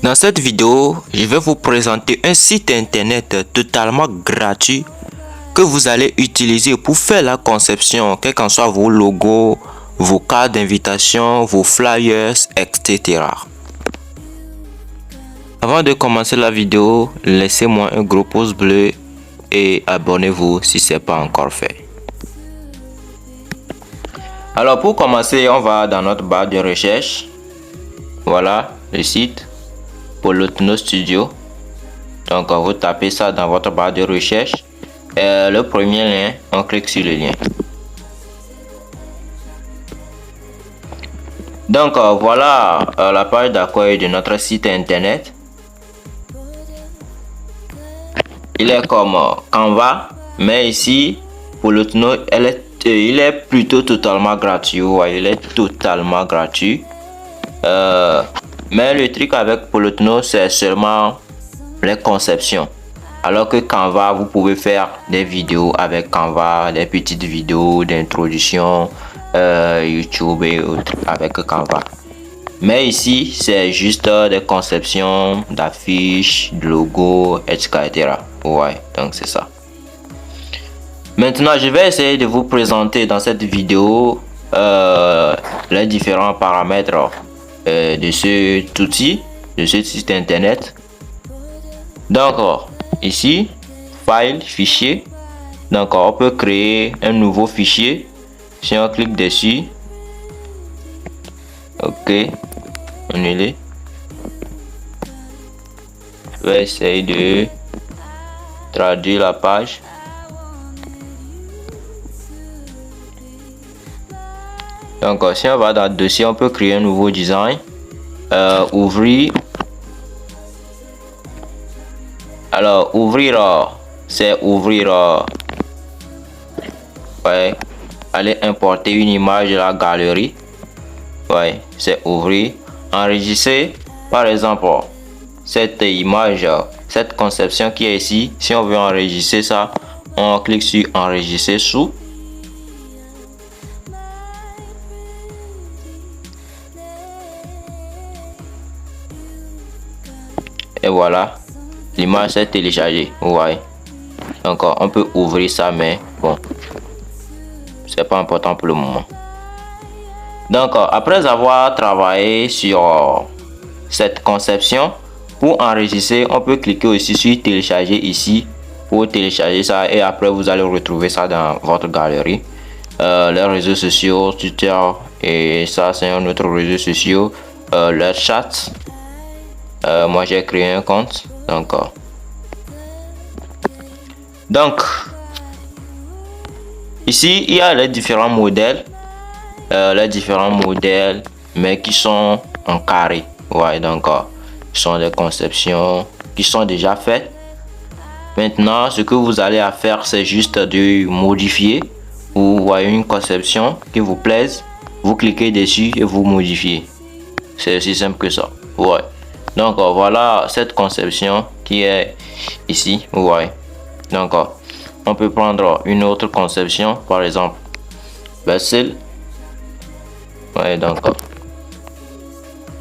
Dans cette vidéo, je vais vous présenter un site internet totalement gratuit que vous allez utiliser pour faire la conception, quels qu'en soient vos logos, vos cartes d'invitation, vos flyers, etc. Avant de commencer la vidéo, laissez-moi un gros pouce bleu et abonnez-vous si ce n'est pas encore fait. Alors pour commencer, on va dans notre barre de recherche. Voilà le site Polotno Studio. Donc vous tapez ça dans votre barre de recherche. Et le premier lien, on clique sur le lien. Donc voilà la page d'accueil de notre site internet. Il est comme Canva, mais ici Polotno, il est plutôt totalement gratuit. Ouais, il est totalement gratuit. Mais le truc avec Polotno, c'est seulement les conceptions. Alors que Canva, vous pouvez faire des vidéos avec Canva, des petites vidéos d'introduction, YouTube et autres avec Canva. Mais ici, c'est juste des conceptions d'affiches, de logos, etc. Ouais, donc c'est ça. Maintenant, je vais essayer de vous présenter dans cette vidéo les différents paramètres de cet outil, de ce site internet. Donc, ici, file, fichier. Donc, on peut créer un nouveau fichier. Si on clique dessus, ok, annuler. Je vais essayer de traduire la page. Donc, si on va dans le dossier, on peut créer un nouveau design. Ouvrir. Alors, ouvrir, c'est ouvrir. Ouais. Aller importer une image de la galerie. Ouais, c'est ouvrir. Enregistrer. Par exemple, cette image, cette conception qui est ici. Si on veut enregistrer ça, on clique sur enregistrer sous. Et voilà, l'image est téléchargée. Ouais. Donc on peut ouvrir ça, mais bon, c'est pas important pour le moment. Donc après avoir travaillé sur cette conception, pour enregistrer, on peut cliquer aussi sur télécharger ici pour télécharger ça, et après vous allez retrouver ça dans votre galerie. Les réseaux sociaux, Twitter, et ça c'est un autre réseau social, le chat. Moi j'ai créé un compte, donc ici il y a les différents modèles, mais qui sont en carré. Ouais, donc ce sont des conceptions qui sont déjà faites. Maintenant, ce que vous allez à faire, c'est juste de modifier. Vous voyez une conception qui vous plaise, vous cliquez dessus et vous modifiez. C'est aussi simple que ça. Ouais. Donc voilà cette conception qui est ici. Ouais. Donc on peut prendre une autre conception, par exemple Basel. Ouais, donc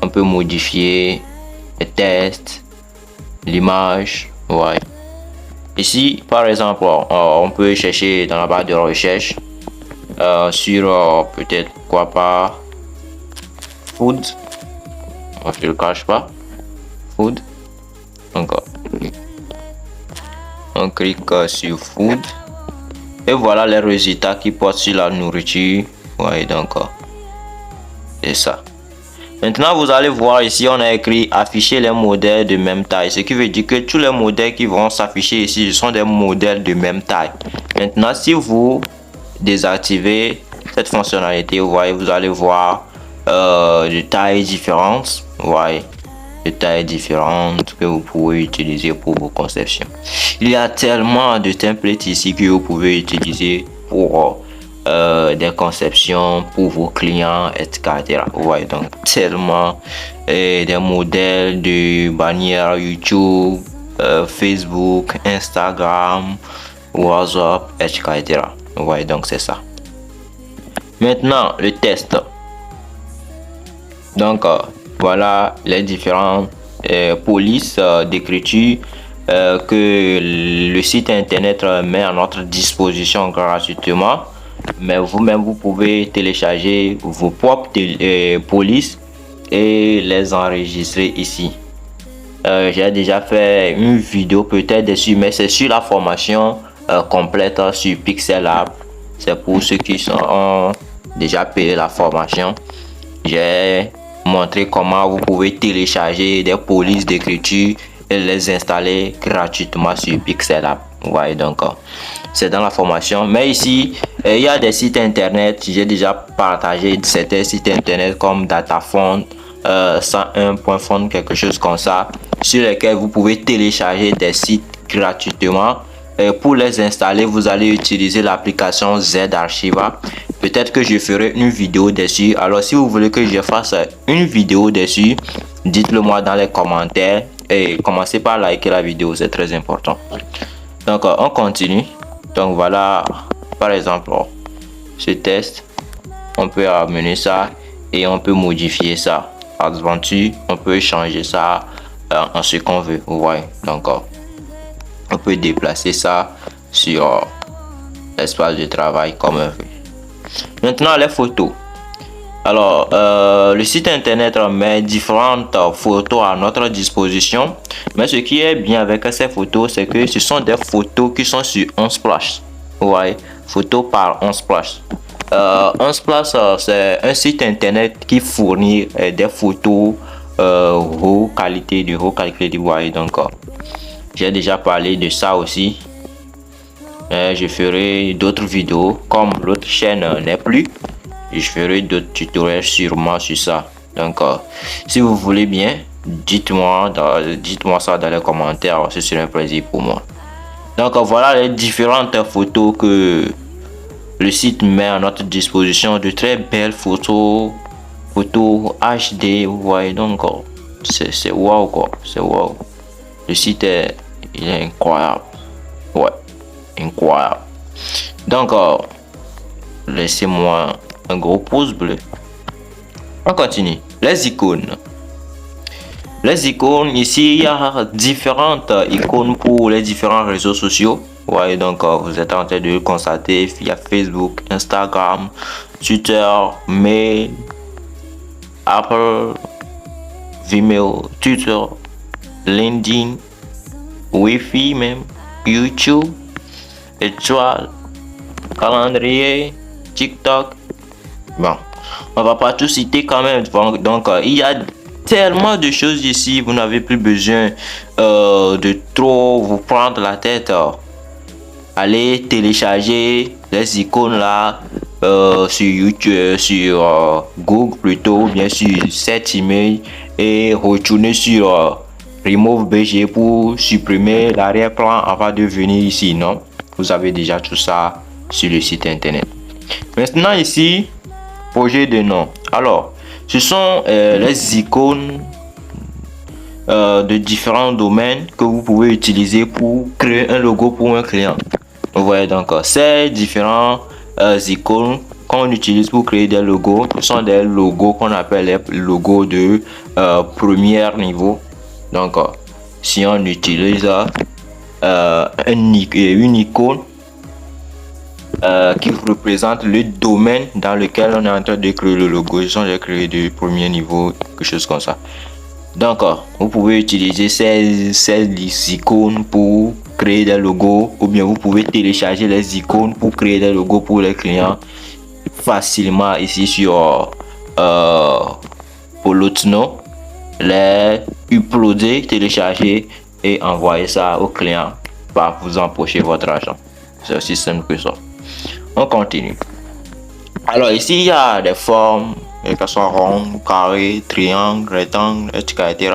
on peut modifier les textes, l'image. Ouais. Ici, par exemple, on peut chercher dans la barre de recherche sur peut-être quoi pas food. Je le cache pas. Food. Encore. On clique sur food. Et voilà les résultats qui portent sur la nourriture. Ouais, donc c'est ça. Maintenant, vous allez voir ici, on a écrit afficher les modèles de même taille. Ce qui veut dire que tous les modèles qui vont s'afficher ici, ce sont des modèles de même taille. Maintenant, si vous désactivez cette fonctionnalité, vous voyez, vous allez voir de tailles différentes. Ouais, de tailles différentes que vous pouvez utiliser pour vos conceptions. Il y a tellement de templates ici que vous pouvez utiliser pour des conceptions pour vos clients, etc. Ouais, donc tellement des modèles de bannières YouTube, Facebook, Instagram, WhatsApp, etc. Ouais, donc c'est ça. Maintenant, le test. Donc voilà les différents police d'écriture que le site internet met à notre disposition gratuitement. Mais vous-même, vous pouvez télécharger vos propres polices et les enregistrer ici. J'ai déjà fait une vidéo peut-être dessus, mais c'est sur la formation complète sur Pixel App. C'est pour ceux qui ont déjà payé la formation. J'ai montré comment vous pouvez télécharger des polices d'écriture et les installer gratuitement sur Pixel App. Vous voyez, donc c'est dans la formation. Mais ici, il y a des sites internet. J'ai déjà partagé certains sites internet comme Datafont, 101.font, quelque chose comme ça, sur lesquels vous pouvez télécharger des sites gratuitement. Pour les installer, vous allez utiliser l'application Z-Archiva. Peut-être que je ferai une vidéo dessus. Alors, si vous voulez que je fasse une vidéo dessus, dites-le moi dans les commentaires. Et commencez par liker la vidéo, c'est très important. Donc, on continue. Donc, voilà, par exemple, ce test. On peut amener ça et on peut modifier ça. Adventure, on peut changer ça en ce qu'on veut. Vous voyez, donc on peut déplacer ça sur l'espace de travail comme on veut. Maintenant, les photos. Alors, le site internet met différentes photos à notre disposition. Mais ce qui est bien avec ces photos, c'est que ce sont des photos qui sont sur Unsplash. Vous voyez, photos par Unsplash. Unsplash, c'est un site internet qui fournit des photos haute qualité, vous voyez, donc j'ai déjà parlé de ça aussi. Je ferai d'autres vidéos comme l'autre chaîne n'est plus. Je ferai d'autres tutoriels sûrement sur ça. Donc, si vous voulez bien, dites-moi ça dans les commentaires. Ce serait un plaisir pour moi. Donc, voilà les différentes photos que le site met à notre disposition. De très belles photos HD. Vous voyez, donc c'est wow quoi. C'est wow. Le site il est incroyable. Ouais, incroyable. Donc, laissez-moi un gros pouce bleu. On continue. Les icônes. Les icônes, ici, il y a différentes icônes pour les différents réseaux sociaux. Vous voyez, donc vous êtes en train de le constater via Facebook, Instagram, Twitter, Mail, Apple, Vimeo, Twitter, LinkedIn, Wi-Fi même, YouTube, étoile, calendrier, TikTok. Bon, on va pas tout citer quand même. Donc, il y a tellement de choses ici. Vous n'avez plus besoin de trop vous prendre la tête. Allez télécharger les icônes là sur YouTube, sur Google plutôt, ou bien sur cet email et retourner sur Remove BG pour supprimer l'arrière-plan avant de venir ici. Non, vous avez déjà tout ça sur le site internet. Maintenant ici, projet de nom. Alors, ce sont les icônes de différents domaines que vous pouvez utiliser pour créer un logo pour un client. Vous voyez, donc ces différents icônes qu'on utilise pour créer des logos, ce sont des logos qu'on appelle les logos de premier niveau. Donc, si on utilise une icône qui représente le domaine dans lequel on est en train de créer le logo, ils sont créés de premier niveau, quelque chose comme ça. Donc, vous pouvez utiliser ces icônes pour créer des logos, ou bien vous pouvez télécharger les icônes pour créer des logos pour les clients facilement ici sur Polotno, les uploader, télécharger et envoyer ça au client pour vous empocher votre argent. C'est aussi simple que ça. On continue. Alors ici il y a des formes, que ce soit rond, carré, triangle, rectangle, etc.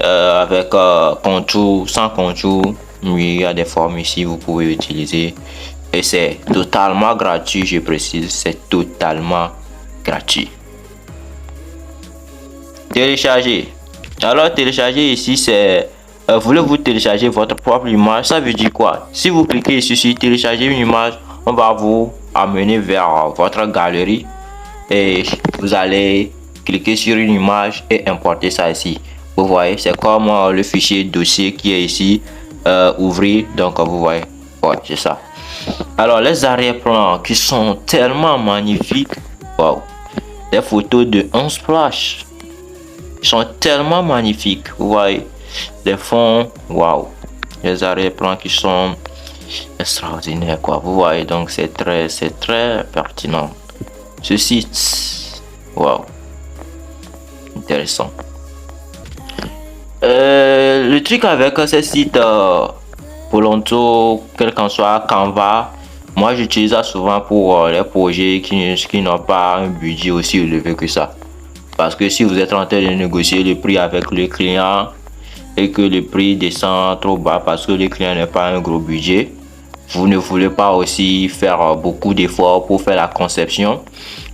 Avec contour, sans contour. Il y a des formes ici, vous pouvez utiliser. Et c'est totalement gratuit, je précise, c'est totalement gratuit. Télécharger. Alors télécharger ici, c'est voulez-vous télécharger votre propre image? Ça veut dire quoi? Si vous cliquez ici sur télécharger une image, on va vous amener vers votre galerie et vous allez cliquer sur une image et importer ça ici. Vous voyez, c'est comme le fichier dossier qui est ici, ouvrir. Donc vous voyez, ouais, c'est ça. Alors les arrière-plans qui sont tellement magnifiques. Waouh, les photos de Unsplash sont tellement magnifiques. Vous voyez, les fonds, waouh, les arrière-plans qui sont extraordinaires, quoi. Vous voyez, donc c'est très pertinent. Ce site, waouh, intéressant. Le truc avec ces sites Polonto, quel qu'en soit Canva, moi j'utilise ça souvent pour les projets qui n'ont pas un budget aussi élevé que ça. Parce que si vous êtes en train de négocier le prix avec le client et que le prix descend trop bas parce que le client n'a pas un gros budget, vous ne voulez pas aussi faire beaucoup d'efforts pour faire la conception,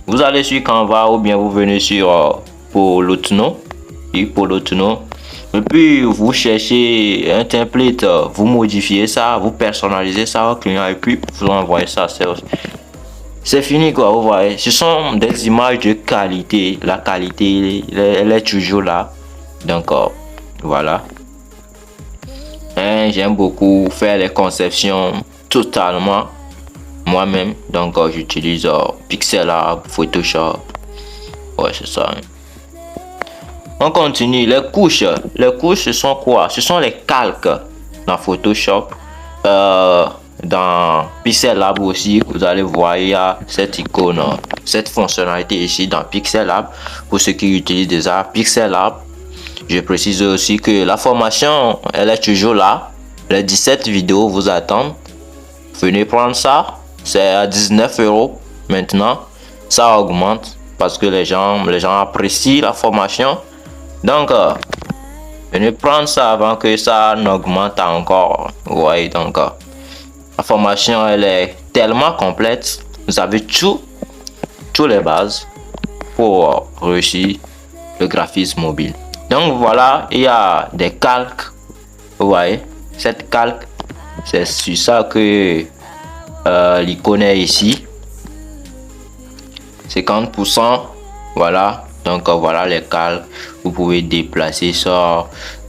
vous allez sur Canva ou bien vous venez sur Polotno. Et puis vous cherchez un template, vous modifiez ça, vous personnalisez ça au client et puis vous envoyez ça. C'est fini, quoi. Vous voyez, ce sont des images de qualité. La qualité elle est toujours là. Donc voilà. J'aime beaucoup faire les conceptions totalement moi-même. Donc j'utilise Pixellab, Photoshop. Ouais, c'est ça. On continue. Les couches. Les couches, ce sont quoi? Ce sont les calques dans Photoshop. Dans Pixellab aussi, vous allez voir, il y a cette icône, cette fonctionnalité ici dans Pixellab. Pour ceux qui utilisent déjà Pixellab, je précise aussi que la formation, elle est toujours là. Les 17 vidéos vous attendent. Venez prendre ça. C'est à 19 € maintenant. Ça augmente parce que les gens apprécient la formation. Donc, venez prendre ça avant que ça n'augmente encore. Vous voyez, donc, la formation, elle est tellement complète. Vous avez toutes les bases pour réussir le graphisme mobile. Donc, voilà, il y a des calques. Vous voyez, cette calque, c'est sur ça que l'icône est ici. 50%. Voilà. Donc voilà les calques, vous pouvez déplacer ça,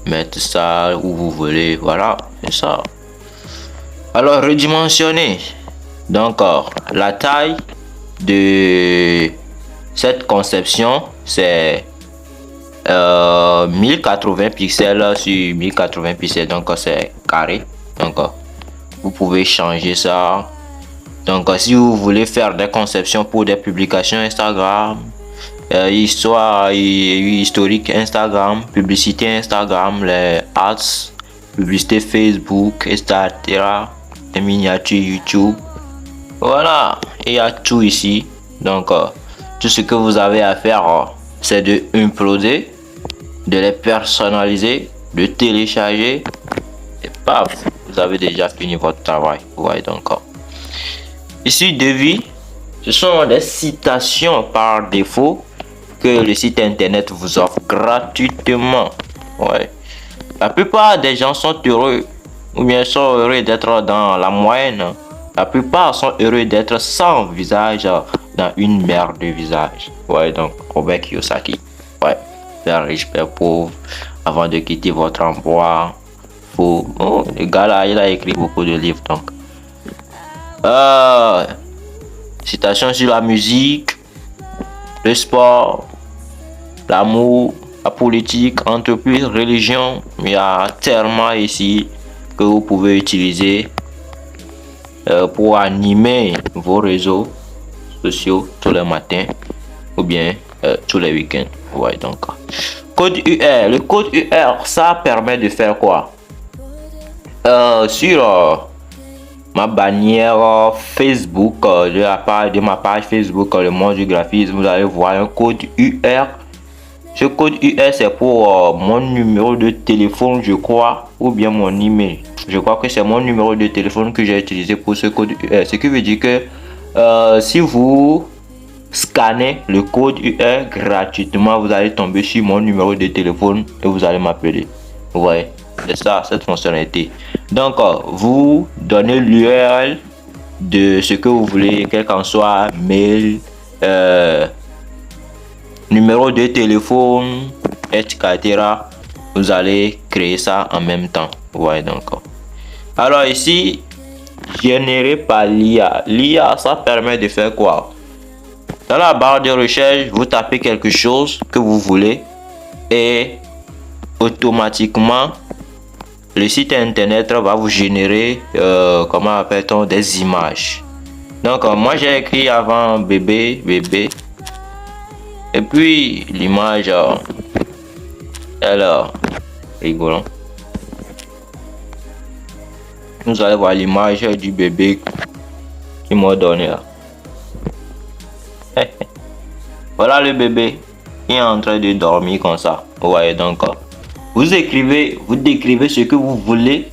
mettre ça où vous voulez, voilà, c'est ça. Alors redimensionner, donc la taille de cette conception c'est 1080 pixels sur 1080 pixels, donc c'est carré. Donc vous pouvez changer ça. Donc si vous voulez faire des conceptions pour des publications Instagram, histoire historique Instagram, publicité Instagram, les ads, publicité Facebook, etc., les miniatures YouTube, voilà, il y a tout ici. Donc tout ce que vous avez à faire c'est de uploader, de les personnaliser, de télécharger et paf, vous avez déjà fini votre travail. Vous voyez, donc ici devis, ce sont des citations par défaut que le site internet vous offre gratuitement. Ouais. La plupart des gens sont heureux ou bien sont heureux d'être dans la moyenne. La plupart sont heureux d'être sans visage dans une mer de visage. Ouais, donc Robert Kiyosaki. Ouais, père riche, père pauvre. Avant de quitter votre emploi, faut. Oh, le gars là, il a écrit beaucoup de livres donc. Citations sur la musique, le sport, l'amour, la politique, entreprise, religion. Il y a tellement ici que vous pouvez utiliser pour animer vos réseaux sociaux tous les matins ou bien tous les week-ends. Ouais, donc code UR. Le code UR, ça permet de faire quoi? Sur ma bannière Facebook, de ma page Facebook, le monde du graphisme, vous allez voir un code UR. Ce code UR, c'est pour mon numéro de téléphone, je crois, ou bien mon email. Je crois que c'est mon numéro de téléphone que j'ai utilisé pour ce code UR. Ce qui veut dire que si vous scannez le code UR gratuitement, vous allez tomber sur mon numéro de téléphone et vous allez m'appeler. Vous voyez, c'est ça, cette fonctionnalité. Donc, vous donnez l'URL de ce que vous voulez, quel qu'en soit, mail, numéro de téléphone, etc. vous allez créer ça en même temps. Ouais, donc. Alors ici, généré par l'IA. L'IA, ça permet de faire quoi? Dans la barre de recherche, vous tapez quelque chose que vous voulez et automatiquement, le site internet va vous générer, comment appelle-t-on, des images. Donc, moi, j'ai écrit avant bébé. Et puis, l'image, elle est rigolo. Vous allez voir l'image du bébé qui m'a donné là. Voilà le bébé qui est en train de dormir comme ça. Vous voyez donc. Vous décrivez ce que vous voulez.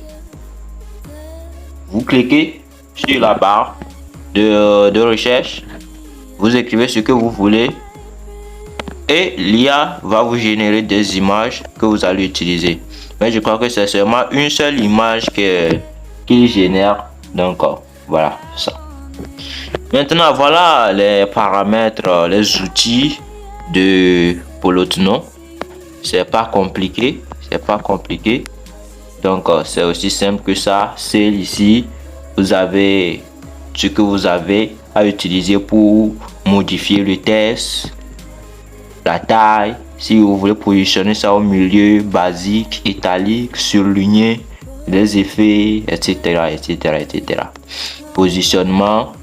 Vous cliquez sur la barre de recherche. Vous écrivez ce que vous voulez. Et l'IA va vous générer des images que vous allez utiliser. Mais je crois que c'est seulement une seule image qu'il génère. Donc voilà ça. Maintenant voilà les paramètres, les outils de Polotuno. C'est pas compliqué. Donc c'est aussi simple que ça. C'est ici. Vous avez ce que vous avez à utiliser pour modifier le texte. La taille, si vous voulez positionner ça au milieu, basique, italique, surligné, les effets, etc. Positionnement,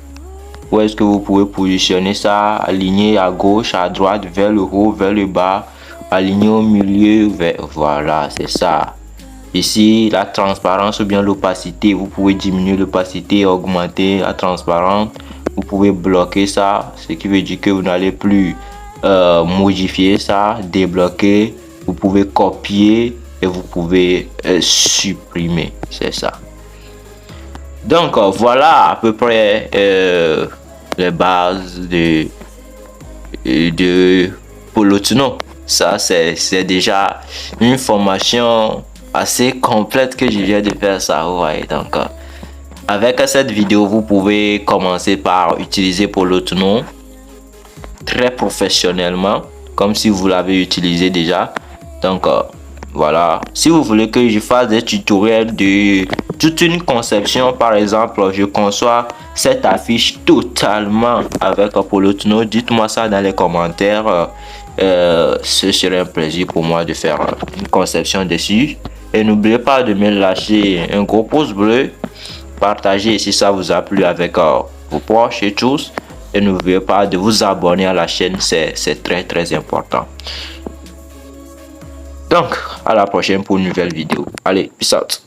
où est-ce que vous pouvez positionner ça? Aligné à gauche, à droite, vers le haut, vers le bas, aligné au milieu, voilà, c'est ça. Ici, la transparence ou bien l'opacité, vous pouvez diminuer l'opacité, augmenter la transparence. Vous pouvez bloquer ça, ce qui veut dire que vous n'allez plus modifier ça, débloquer. Vous pouvez copier et vous pouvez supprimer, c'est ça. Donc voilà à peu près les bases de Polotuno. Ça c'est déjà une formation assez complète que je viens de faire ça. Ouais, donc avec cette vidéo vous pouvez commencer par utiliser Polotuno très professionnellement, comme si vous l'avez utilisé déjà. Donc voilà, si vous voulez que je fasse des tutoriels de toute une conception, par exemple je conçois cette affiche totalement avec Polotuno, dites-moi ça dans les commentaires. Ce serait un plaisir pour moi de faire une conception dessus. Et n'oubliez pas de me lâcher un gros pouce bleu, partager si ça vous a plu avec vos proches et tous. Et n'oubliez pas de vous abonner à la chaîne, c'est très important. Donc, à la prochaine pour une nouvelle vidéo. Allez, peace out.